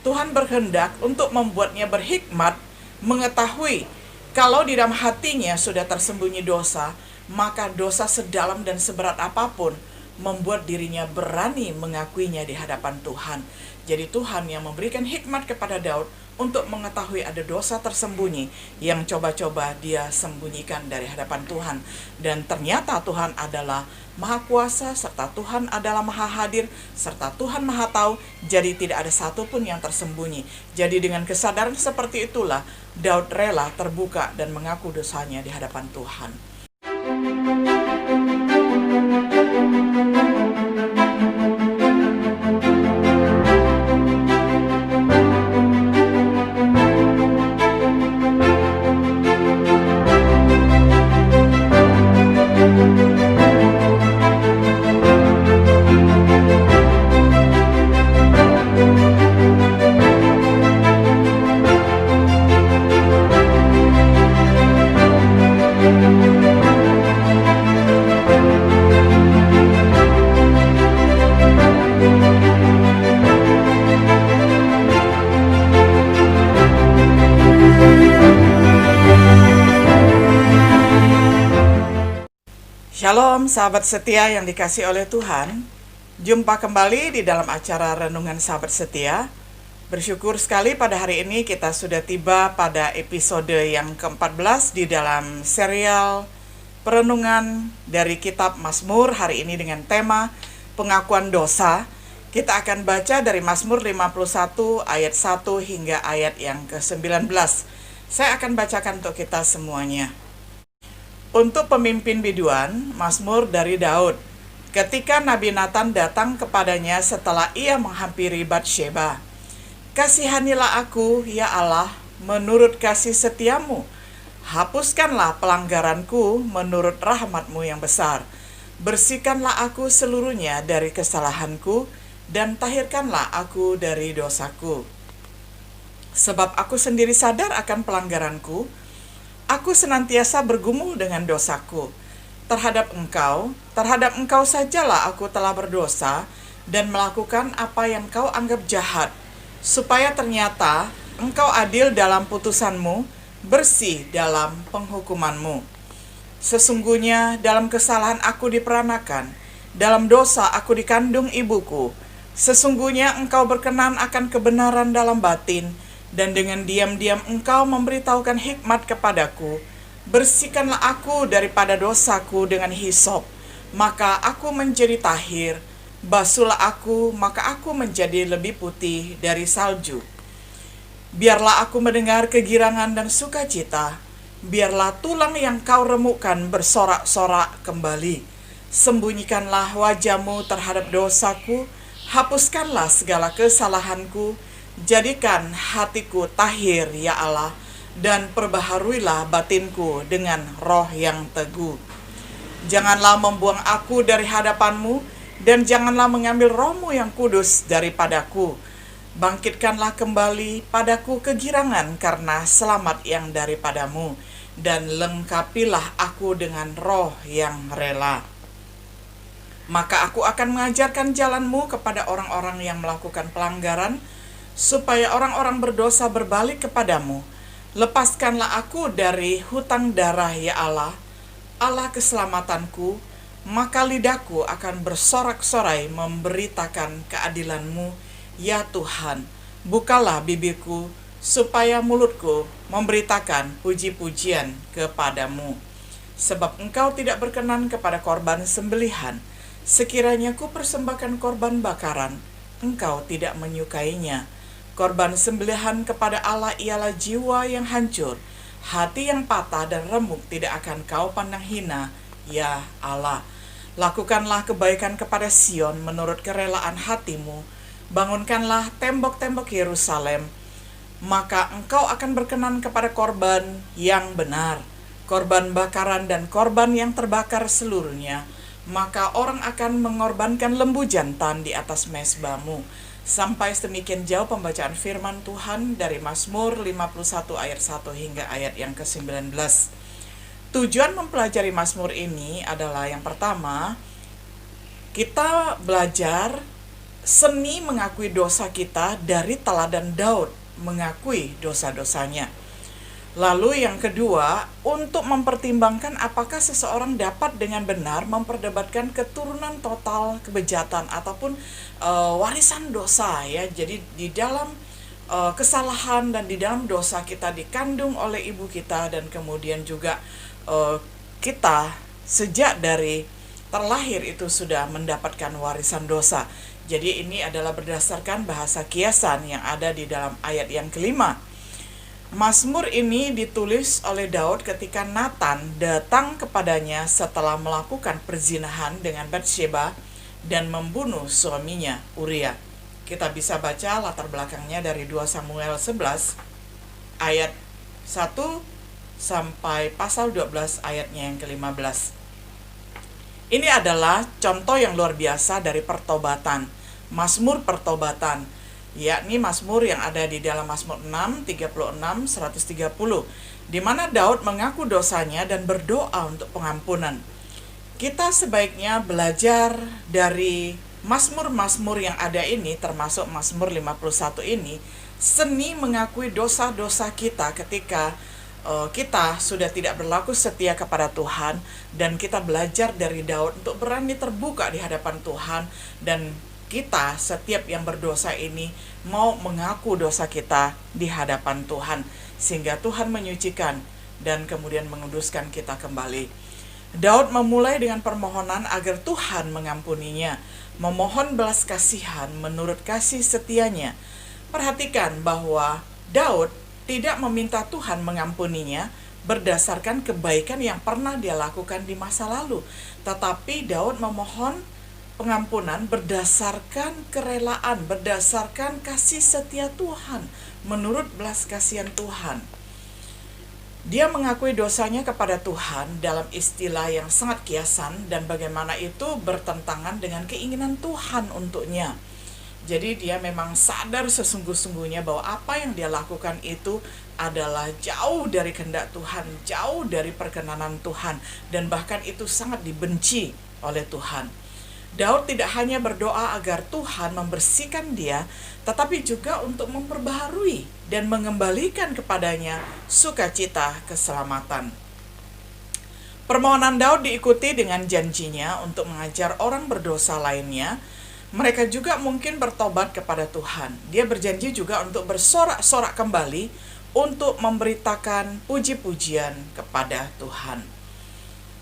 Tuhan berkehendak untuk membuatnya berhikmat, mengetahui kalau di dalam hatinya sudah tersembunyi dosa, maka dosa sedalam dan seberat apapun membuat dirinya berani mengakuinya di hadapan Tuhan. Jadi Tuhan yang memberikan hikmat kepada Daud untuk mengetahui ada dosa tersembunyi yang coba-coba dia sembunyikan dari hadapan Tuhan. Dan ternyata Tuhan adalah Maha Kuasa, serta Tuhan adalah Maha Hadir, serta Tuhan Maha Tahu, jadi tidak ada satupun yang tersembunyi. Jadi dengan kesadaran seperti itulah Daud rela terbuka dan mengaku dosanya di hadapan Tuhan. Shalom sahabat setia yang dikasih oleh Tuhan. Jumpa kembali di dalam acara Renungan Sahabat Setia. Bersyukur sekali pada hari ini kita sudah tiba pada episode yang ke-14 di dalam serial perenungan dari kitab Mazmur, hari ini dengan tema pengakuan dosa. Kita akan baca dari Mazmur 51 ayat 1 hingga ayat yang ke-19. Saya akan bacakan untuk kita semuanya. Untuk pemimpin biduan, Mazmur dari Daud. Ketika Nabi Nathan datang kepadanya setelah ia menghampiri Batsheba. Kasihanilah aku, ya Allah, menurut kasih setiamu. Hapuskanlah pelanggaranku menurut rahmatmu yang besar. Bersihkanlah aku seluruhnya dari kesalahanku, dan tahirkanlah aku dari dosaku. Sebab aku sendiri sadar akan pelanggaranku, aku senantiasa bergumul dengan dosaku. Terhadap engkau sajalah aku telah berdosa dan melakukan apa yang kau anggap jahat, supaya ternyata engkau adil dalam putusanmu, bersih dalam penghukumanmu. Sesungguhnya dalam kesalahan aku diperanakan, dalam dosa aku dikandung ibuku. Sesungguhnya engkau berkenan akan kebenaran dalam batin, dan dengan diam-diam engkau memberitahukan hikmat kepadaku. Bersihkanlah aku daripada dosaku dengan hisop, maka aku menjadi tahir. Basuhlah aku, maka aku menjadi lebih putih dari salju. Biarlah aku mendengar kegirangan dan sukacita. Biarlah tulang yang kau remukkan bersorak-sorak kembali. Sembunyikanlah wajahmu terhadap dosaku, hapuskanlah segala kesalahanku. Jadikan hatiku tahir, ya Allah, dan perbaharuilah batinku dengan roh yang teguh. Janganlah membuang aku dari hadapanmu, dan janganlah mengambil rohmu yang kudus daripadaku. Bangkitkanlah kembali padaku kegirangan karena selamat yang daripadamu, dan lengkapilah aku dengan roh yang rela. Maka aku akan mengajarkan jalanmu kepada orang-orang yang melakukan pelanggaran, supaya orang-orang berdosa berbalik kepadamu. Lepaskanlah aku dari hutang darah, ya Allah, Allah keselamatanku. Maka lidahku akan bersorak-sorai memberitakan keadilanmu, ya Tuhan. Bukalah bibirku, supaya mulutku memberitakan puji-pujian kepadamu. Sebab engkau tidak berkenan kepada korban sembelihan. Sekiranya ku persembahkan korban bakaran, engkau tidak menyukainya. Korban sembelihan kepada Allah ialah jiwa yang hancur, hati yang patah dan remuk tidak akan kau pandang hina, ya Allah. Lakukanlah kebaikan kepada Sion menurut kerelaan hatimu. Bangunkanlah tembok-tembok Yerusalem. Maka engkau akan berkenan kepada korban yang benar, korban bakaran dan korban yang terbakar seluruhnya. Maka orang akan mengorbankan lembu jantan di atas mezbamu. Sampai sedemikian jauh pembacaan firman Tuhan dari Mazmur 51 ayat 1 hingga ayat yang ke-19. Tujuan mempelajari Mazmur ini adalah yang pertama, kita belajar seni mengakui dosa kita dari teladan Daud mengakui dosa-dosanya. Lalu yang kedua, untuk mempertimbangkan apakah seseorang dapat dengan benar memperdebatkan keturunan total kebejatan ataupun warisan dosa ya. Jadi di dalam kesalahan dan di dalam dosa kita dikandung oleh ibu kita, dan kemudian juga kita sejak dari terlahir itu sudah mendapatkan warisan dosa. Jadi ini adalah berdasarkan bahasa kiasan yang ada di dalam ayat yang kelima. Mazmur ini ditulis oleh Daud ketika Nathan datang kepadanya setelah melakukan perzinahan dengan Batsheba dan membunuh suaminya Uria. Kita bisa baca latar belakangnya dari 2 Samuel 11 ayat 1 sampai pasal 12 ayatnya yang ke-15. Ini adalah contoh yang luar biasa dari pertobatan, Mazmur pertobatan, yakni Mazmur yang ada di dalam Mazmur 6, 36, 130, di mana Daud mengaku dosanya dan berdoa untuk pengampunan. Kita sebaiknya belajar dari Mazmur-Mazmur yang ada ini, termasuk Mazmur 51 ini, seni mengakui dosa-dosa kita ketika kita sudah tidak berlaku setia kepada Tuhan, dan kita belajar dari Daud untuk berani terbuka di hadapan Tuhan, dan kita setiap yang berdosa ini mau mengaku dosa kita di hadapan Tuhan, sehingga Tuhan menyucikan dan kemudian menguduskan kita kembali. Daud memulai dengan permohonan agar Tuhan mengampuninya, memohon belas kasihan menurut kasih setianya. Perhatikan bahwa Daud tidak meminta Tuhan mengampuninya berdasarkan kebaikan yang pernah dia lakukan di masa lalu, tetapi Daud memohon pengampunan berdasarkan kerelaan, berdasarkan kasih setia Tuhan, menurut belas kasihan Tuhan. Dia mengakui dosanya kepada Tuhan dalam istilah yang sangat kiasan, dan bagaimana itu bertentangan dengan keinginan Tuhan untuknya. Jadi dia memang sadar sesungguh-sungguhnya bahwa apa yang dia lakukan itu adalah jauh dari kehendak Tuhan, jauh dari perkenanan Tuhan, dan bahkan itu sangat dibenci oleh Tuhan. Daud tidak hanya berdoa agar Tuhan membersihkan dia, tetapi juga untuk memperbaharui dan mengembalikan kepadanya sukacita keselamatan. Permohonan Daud diikuti dengan janjinya untuk mengajar orang berdosa lainnya. Mereka juga mungkin bertobat kepada Tuhan. Dia berjanji juga untuk bersorak-sorak kembali untuk memberitakan puji-pujian kepada Tuhan.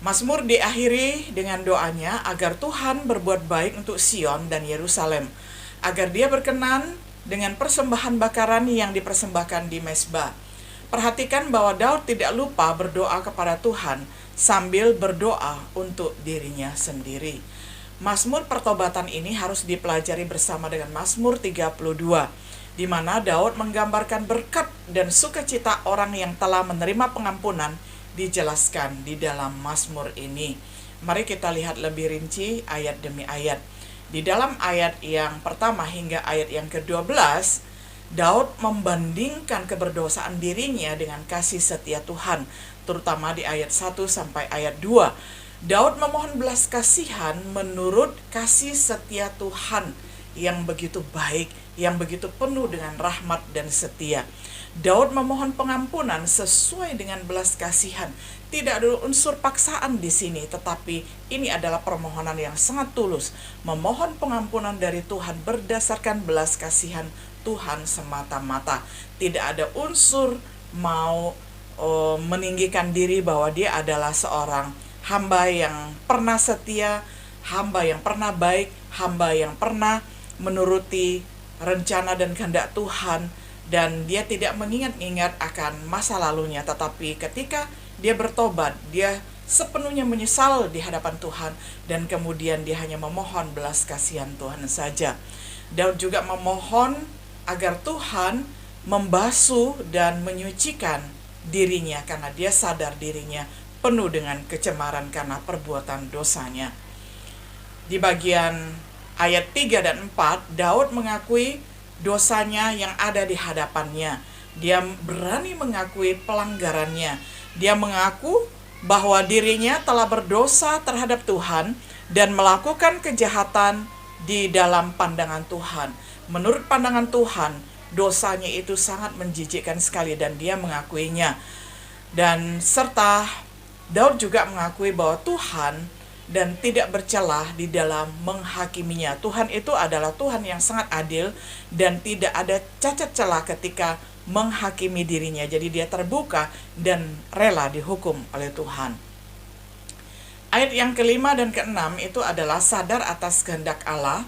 Mazmur diakhiri dengan doanya agar Tuhan berbuat baik untuk Sion dan Yerusalem, agar dia berkenan dengan persembahan bakaran yang dipersembahkan di mezbah. Perhatikan bahwa Daud tidak lupa berdoa kepada Tuhan sambil berdoa untuk dirinya sendiri. Mazmur pertobatan ini harus dipelajari bersama dengan Mazmur 32, di mana Daud menggambarkan berkat dan sukacita orang yang telah menerima pengampunan dijelaskan di dalam Mazmur ini. Mari kita lihat lebih rinci ayat demi ayat. Di dalam ayat yang pertama hingga ayat yang ke-12, Daud membandingkan keberdosaan dirinya dengan kasih setia Tuhan, terutama di ayat 1 sampai ayat 2. Daud memohon belas kasihan menurut kasih setia Tuhan yang begitu baik, yang begitu penuh dengan rahmat dan setia. Daud memohon pengampunan sesuai dengan belas kasihan. Tidak ada unsur paksaan di sini, tetapi ini adalah permohonan yang sangat tulus. Memohon pengampunan dari Tuhan berdasarkan belas kasihan Tuhan semata-mata. Tidak ada unsur mau meninggikan diri bahwa dia adalah seorang hamba yang pernah setia, hamba yang pernah baik, hamba yang pernah menuruti rencana dan kehendak Tuhan, dan dia tidak mengingat-ingat akan masa lalunya, tetapi ketika dia bertobat, dia sepenuhnya menyesal di hadapan Tuhan, dan kemudian dia hanya memohon belas kasihan Tuhan saja. Daud juga memohon agar Tuhan membasuh dan menyucikan dirinya, karena dia sadar dirinya penuh dengan kecemaran karena perbuatan dosanya. Di bagian ayat 3 dan 4, Daud mengakui dosanya yang ada di hadapannya. Dia berani mengakui pelanggarannya. Dia mengaku bahwa dirinya telah berdosa terhadap Tuhan dan melakukan kejahatan di dalam pandangan Tuhan. Menurut pandangan Tuhan, dosanya itu sangat menjijikkan sekali dan dia mengakuinya. Dan serta Daud juga mengakui bahwa Tuhan dan tidak bercelah di dalam menghakiminya. Tuhan itu adalah Tuhan yang sangat adil dan tidak ada cacat celah ketika menghakimi dirinya. Jadi dia terbuka dan rela dihukum oleh Tuhan. Ayat yang kelima dan keenam itu adalah sadar atas kehendak Allah,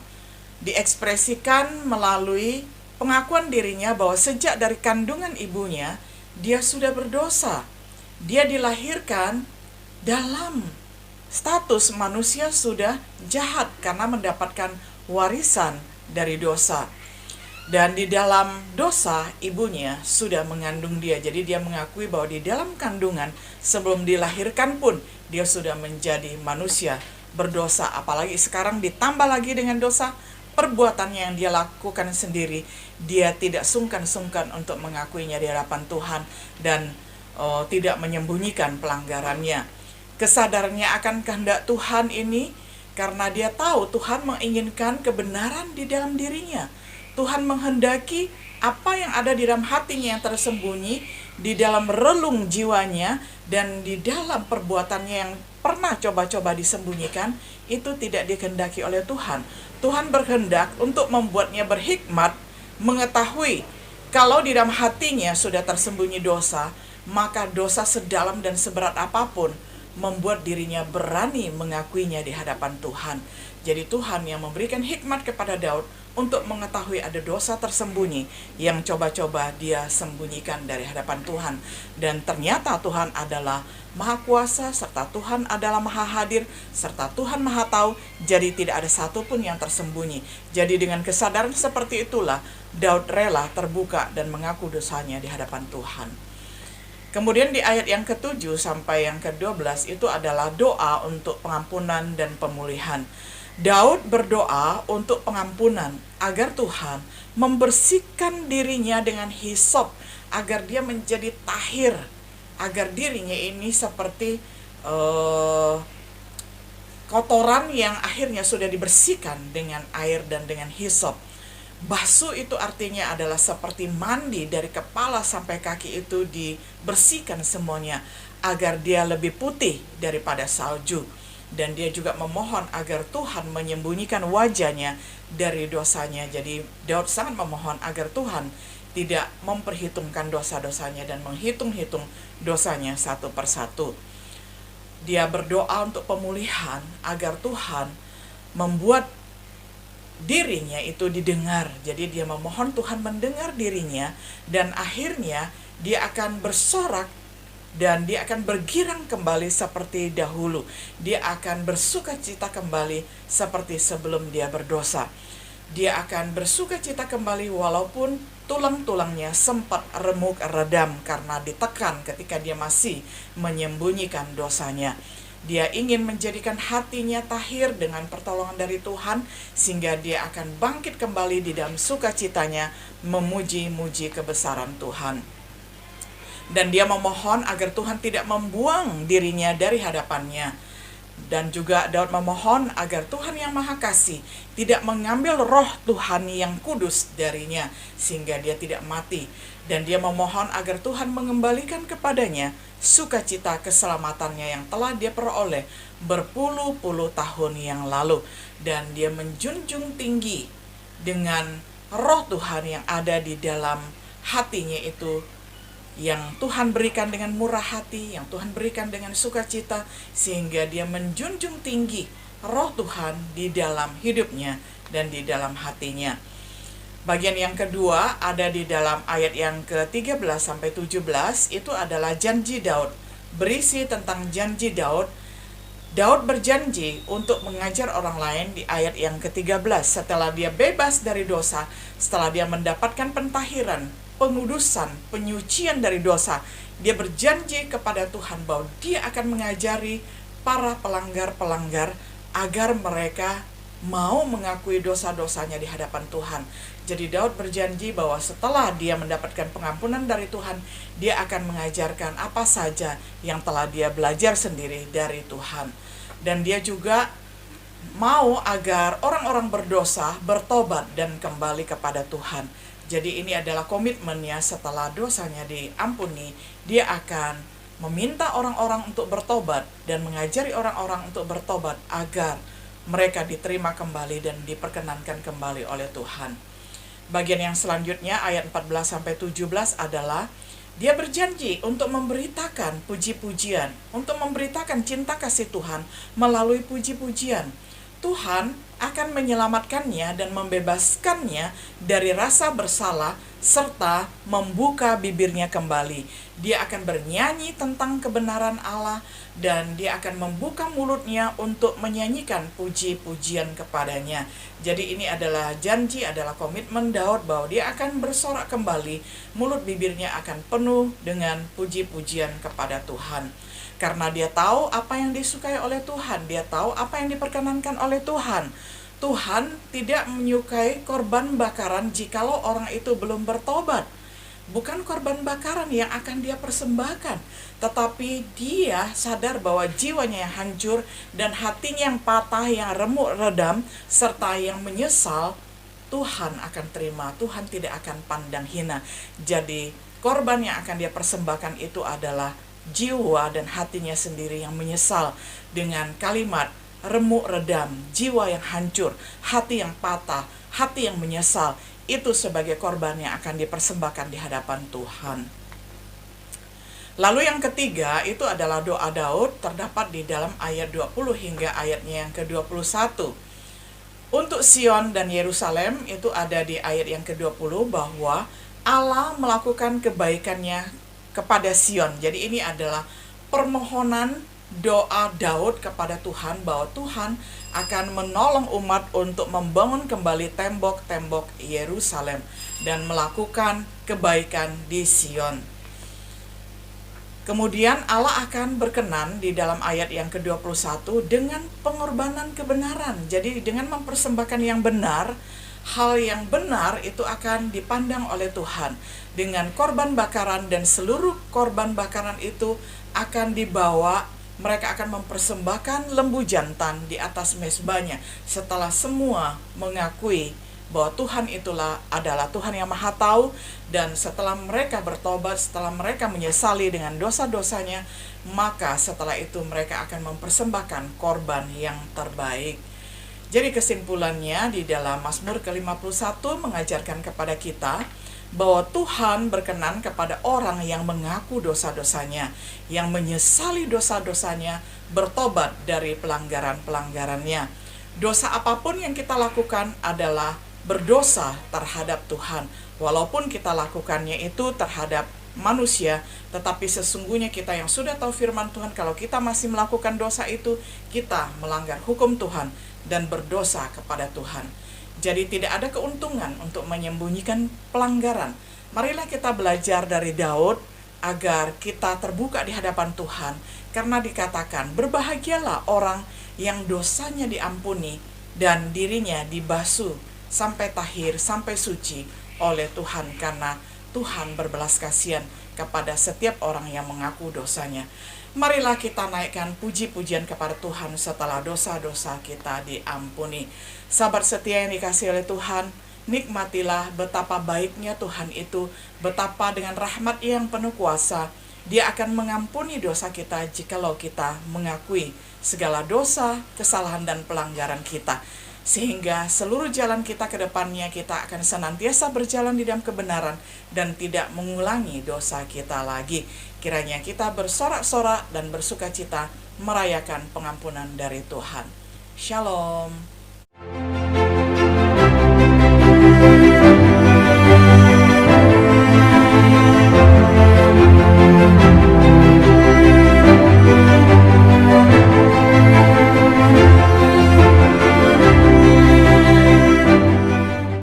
diekspresikan melalui pengakuan dirinya bahwa sejak dari kandungan ibunya, dia sudah berdosa. Dia dilahirkan dalam status manusia sudah jahat karena mendapatkan warisan dari dosa. Dan di dalam dosa ibunya sudah mengandung dia. Jadi dia mengakui bahwa di dalam kandungan sebelum dilahirkan pun dia sudah menjadi manusia berdosa. Apalagi sekarang ditambah lagi dengan dosa perbuatannya yang dia lakukan sendiri. Dia tidak sungkan-sungkan untuk mengakuinya di hadapan Tuhan dan tidak menyembunyikan pelanggarannya. Kesadarannya akan kehendak Tuhan ini karena dia tahu Tuhan menginginkan kebenaran di dalam dirinya. Tuhan menghendaki apa yang ada di dalam hatinya yang tersembunyi, di dalam relung jiwanya, dan di dalam perbuatannya yang pernah coba-coba disembunyikan, itu tidak dikehendaki oleh Tuhan. Tuhan berkehendak untuk membuatnya berhikmat, mengetahui kalau di dalam hatinya sudah tersembunyi dosa, maka dosa sedalam dan seberat apapun membuat dirinya berani mengakuinya di hadapan Tuhan. Jadi Tuhan yang memberikan hikmat kepada Daud untuk mengetahui ada dosa tersembunyi yang coba-coba dia sembunyikan dari hadapan Tuhan. Dan ternyata Tuhan adalah Maha Kuasa, serta Tuhan adalah Maha Hadir, serta Tuhan Maha Tahu, jadi tidak ada satupun yang tersembunyi. Jadi dengan kesadaran seperti itulah Daud rela terbuka dan mengaku dosanya di hadapan Tuhan. Kemudian di ayat yang ke-7 sampai yang ke-12 itu adalah doa untuk pengampunan dan pemulihan. Daud berdoa untuk pengampunan agar Tuhan membersihkan dirinya dengan hisop, agar dia menjadi tahir, agar dirinya ini seperti kotoran yang akhirnya sudah dibersihkan dengan air dan dengan hisop. Basuh itu artinya adalah seperti mandi dari kepala sampai kaki itu dibersihkan semuanya agar dia lebih putih daripada salju. Dan dia juga memohon agar Tuhan menyembunyikan wajahnya dari dosanya. Jadi Daud sangat memohon agar Tuhan tidak memperhitungkan dosa-dosanya dan menghitung-hitung dosanya satu persatu. Dia berdoa untuk pemulihan agar Tuhan membuat dirinya itu didengar. Jadi dia memohon Tuhan mendengar dirinya, dan akhirnya dia akan bersorak dan dia akan bergirang kembali seperti dahulu. Dia akan bersukacita kembali seperti sebelum dia berdosa. Dia akan bersukacita kembali walaupun tulang-tulangnya sempat remuk redam karena ditekan ketika dia masih menyembunyikan dosanya. Dia ingin menjadikan hatinya tahir dengan pertolongan dari Tuhan, sehingga dia akan bangkit kembali di dalam sukacitanya, memuji-muji kebesaran Tuhan. Dan dia memohon agar Tuhan tidak membuang dirinya dari hadapannya. Dan juga Daud memohon agar Tuhan yang Maha Kasih tidak mengambil roh Tuhan yang kudus darinya, sehingga dia tidak mati. Dan dia memohon agar Tuhan mengembalikan kepadanya sukacita keselamatannya yang telah dia peroleh berpuluh-puluh tahun yang lalu. Dan dia menjunjung tinggi dengan roh Tuhan yang ada di dalam hatinya itu, yang Tuhan berikan dengan murah hati, yang Tuhan berikan dengan sukacita, sehingga dia menjunjung tinggi roh Tuhan di dalam hidupnya dan di dalam hatinya. Bagian yang kedua ada di dalam ayat yang ke-13 sampai 17, itu adalah janji Daud. Berisi tentang janji Daud. Daud berjanji untuk mengajar orang lain di ayat yang ke-13 setelah dia bebas dari dosa, setelah dia mendapatkan pentahiran, pengudusan, penyucian dari dosa. Dia berjanji kepada Tuhan bahwa dia akan mengajari para pelanggar-pelanggar agar mereka mau mengakui dosa-dosanya di hadapan Tuhan. Jadi Daud berjanji bahwa setelah dia mendapatkan pengampunan dari Tuhan, dia akan mengajarkan apa saja yang telah dia belajar sendiri dari Tuhan. Dan dia juga mau agar orang-orang berdosa bertobat dan kembali kepada Tuhan. Jadi ini adalah komitmennya, setelah dosanya diampuni, dia akan meminta orang-orang untuk bertobat dan mengajari orang-orang untuk bertobat agar mereka diterima kembali dan diperkenankan kembali oleh Tuhan. Bagian yang selanjutnya ayat 14-17 adalah dia berjanji untuk memberitakan puji-pujian, untuk memberitakan cinta kasih Tuhan melalui puji-pujian. Tuhan akan menyelamatkannya dan membebaskannya dari rasa bersalah serta membuka bibirnya kembali. Dia akan bernyanyi tentang kebenaran Allah dan dia akan membuka mulutnya untuk menyanyikan puji-pujian kepadanya. Jadi ini adalah janji, adalah komitmen Daud bahwa dia akan bersorak kembali, mulut bibirnya akan penuh dengan puji-pujian kepada Tuhan. Karena dia tahu apa yang disukai oleh Tuhan, dia tahu apa yang diperkenankan oleh Tuhan. Tuhan tidak menyukai korban bakaran jikalau orang itu belum bertobat. Bukan korban bakaran yang akan dia persembahkan, tetapi dia sadar bahwa jiwanya yang hancur dan hatinya yang patah, yang remuk redam, serta yang menyesal, Tuhan akan terima, Tuhan tidak akan pandang hina. Jadi korban yang akan dia persembahkan itu adalah jiwa dan hatinya sendiri yang menyesal dengan kalimat remuk redam, jiwa yang hancur, hati yang patah, hati yang menyesal. Itu sebagai korban yang akan dipersembahkan di hadapan Tuhan. Lalu yang ketiga itu adalah doa Daud, terdapat di dalam ayat 20 hingga ayatnya yang ke-21. Untuk Sion dan Yerusalem itu ada di ayat yang ke-20 bahwa Allah melakukan kebaikannya kepada Sion. Jadi ini adalah permohonan doa Daud kepada Tuhan bahwa Tuhan akan menolong umat untuk membangun kembali tembok-tembok Yerusalem dan melakukan kebaikan di Sion. Kemudian Allah akan berkenan di dalam ayat yang ke-21 dengan pengorbanan kebenaran. Jadi dengan mempersembahkan yang benar, hal yang benar itu akan dipandang oleh Tuhan. Dengan korban bakaran dan seluruh korban bakaran itu akan dibawa, mereka akan mempersembahkan lembu jantan di atas mezbahnya setelah semua mengakui bahwa Tuhan itulah adalah Tuhan yang Maha Tahu, dan setelah mereka bertobat, setelah mereka menyesali dengan dosa-dosanya, maka setelah itu mereka akan mempersembahkan korban yang terbaik. Jadi kesimpulannya di dalam Mazmur ke-51 mengajarkan kepada kita bahwa Tuhan berkenan kepada orang yang mengaku dosa-dosanya, yang menyesali dosa-dosanya, bertobat dari pelanggaran-pelanggarannya. Dosa apapun yang kita lakukan adalah berdosa terhadap Tuhan. Walaupun kita lakukannya itu terhadap manusia, tetapi sesungguhnya kita yang sudah tahu firman Tuhan, kalau kita masih melakukan dosa itu, kita melanggar hukum Tuhan dan berdosa kepada Tuhan. Jadi tidak ada keuntungan untuk menyembunyikan pelanggaran. Marilah kita belajar dari Daud agar kita terbuka di hadapan Tuhan, karena dikatakan berbahagialah orang yang dosanya diampuni dan dirinya dibasuh sampai tahir, sampai suci oleh Tuhan, karena Tuhan berbelas kasihan kepada setiap orang yang mengaku dosanya. Marilah kita naikkan puji-pujian kepada Tuhan setelah dosa-dosa kita diampuni. Sahabat setia yang dikasihi oleh Tuhan, nikmatilah betapa baiknya Tuhan itu, betapa dengan rahmat yang penuh kuasa, Dia akan mengampuni dosa kita jikalau kita mengakui segala dosa, kesalahan, dan pelanggaran kita. Sehingga seluruh jalan kita ke depannya, kita akan senantiasa berjalan di dalam kebenaran dan tidak mengulangi dosa kita lagi. Kiranya kita bersorak-sorak dan bersuka cita merayakan pengampunan dari Tuhan. Shalom.